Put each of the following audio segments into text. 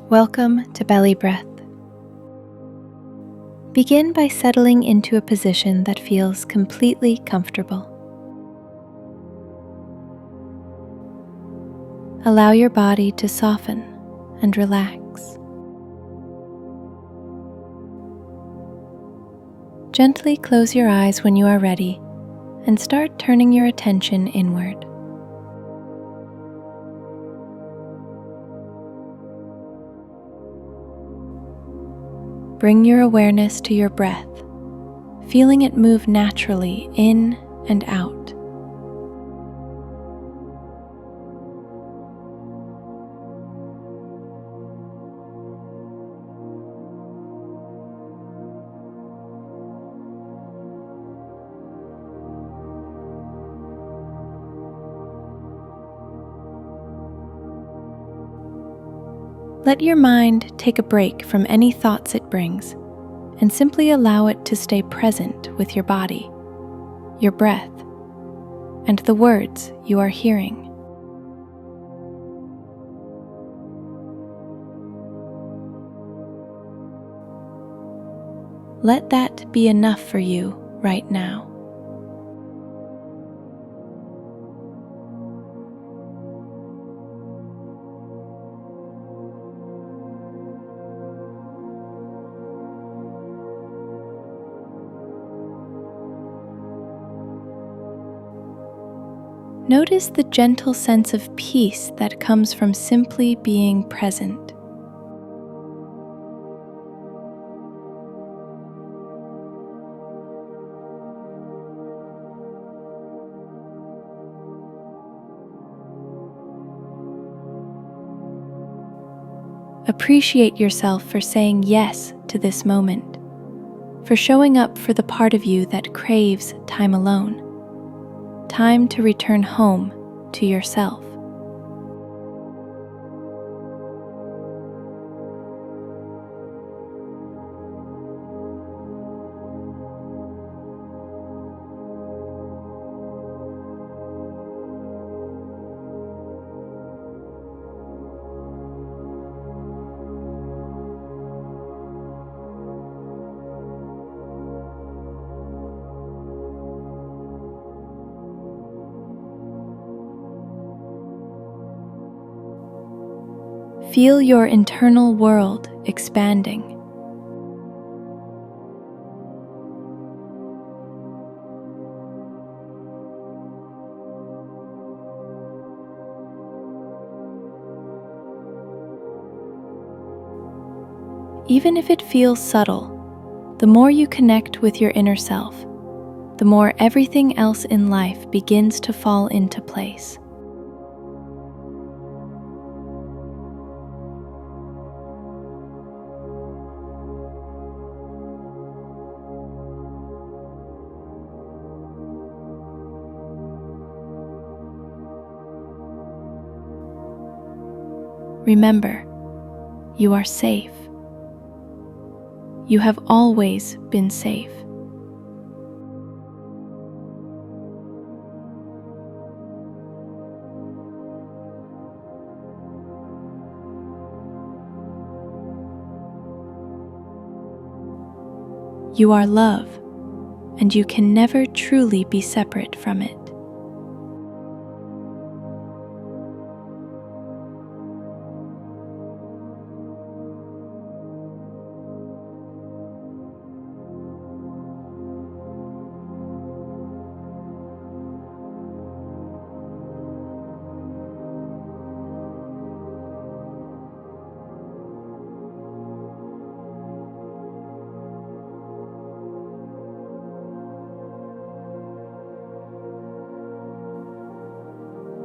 Welcome to BellyBreath. Begin by settling into a position that feels completely comfortable. Allow your body to soften and relax. Gently close your eyes when you are ready and start turning your attention inward. Bring your awareness to your breath, feeling it move naturally in and out. Let your mind take a break from any thoughts it brings and simply allow it to stay present with your body, your breath, and the words you are hearing. Let that be enough for you right now. Notice the gentle sense of peace that comes from simply being present. Appreciate yourself for saying yes to this moment, for showing up for the part of you that craves time alone. Time to return home to yourself. Feel your internal world expanding. Even if it feels subtle, the more you connect with your inner self, the more everything else in life begins to fall into place. Remember, you are safe. You have always been safe. You are love, and you can never truly be separate from it.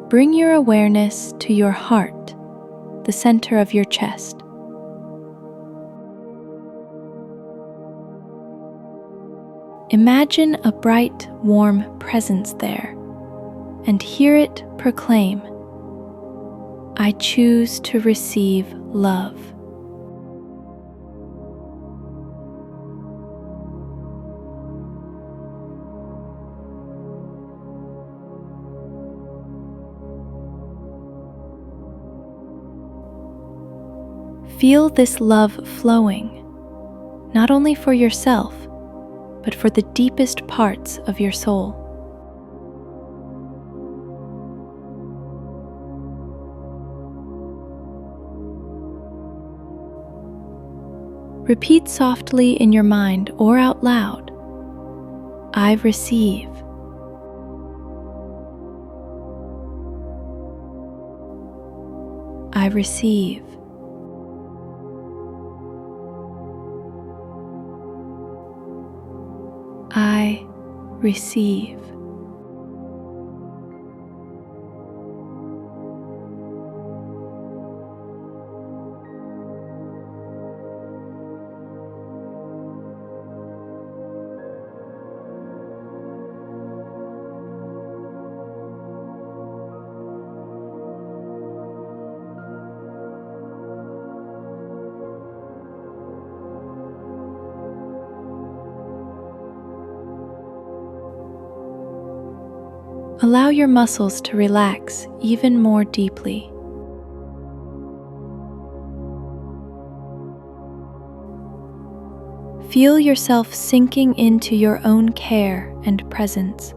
Bring your awareness to your heart, the center of your chest. Imagine a bright, warm presence there, and hear it proclaim, "I choose to receive love." Feel this love flowing, not only for yourself, but for the deepest parts of your soul. Repeat softly in your mind or out loud, "I receive." I receive. I receive. Allow your muscles to relax even more deeply. Feel yourself sinking into your own care and presence.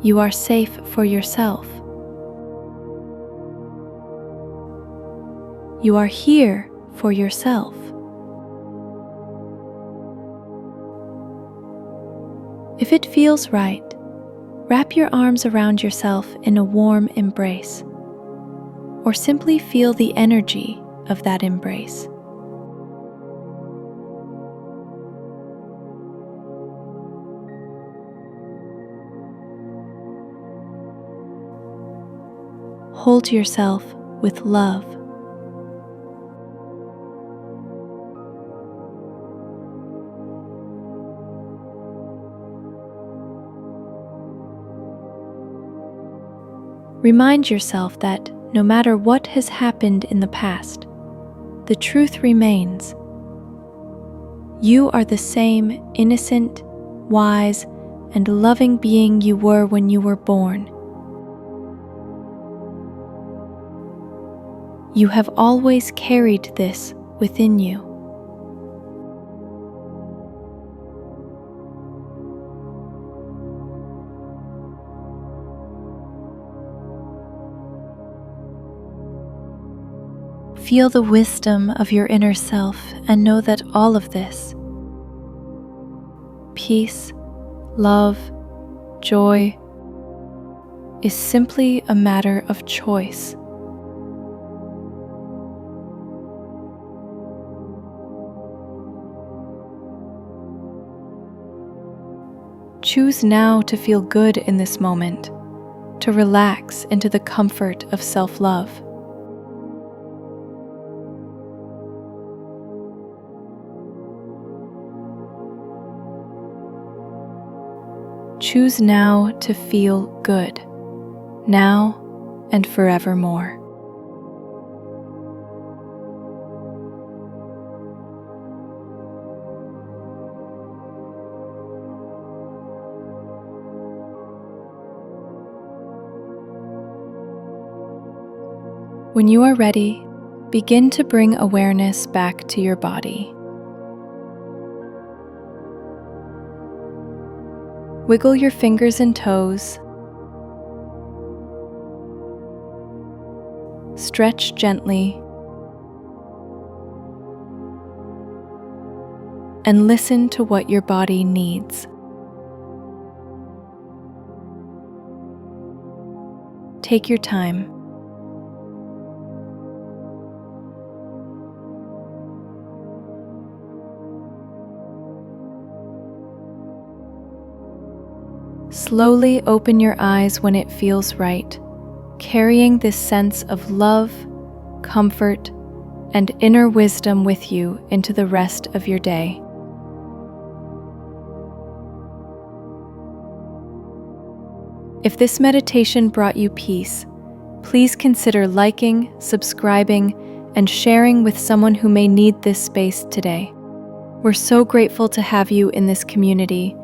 You are safe for yourself. You are here for yourself. If it feels right, wrap your arms around yourself in a warm embrace, or simply feel the energy of that embrace. Hold yourself with love. Remind yourself that no matter what has happened in the past, the truth remains. You are the same innocent, wise, and loving being you were when you were born. You have always carried this within you. Feel the wisdom of your inner self and know that all of this, peace, love, joy, is simply a matter of choice. Choose now to feel good in this moment, to relax into the comfort of self-love. Choose now to feel good, now and forevermore. When you are ready, begin to bring awareness back to your body. Wiggle your fingers and toes. Stretch gently. And listen to what your body needs. Take your time. Slowly open your eyes when it feels right, carrying this sense of love, comfort, and inner wisdom with you into the rest of your day. If this meditation brought you peace, please consider liking, subscribing, and sharing with someone who may need this space today. We're so grateful to have you in this community,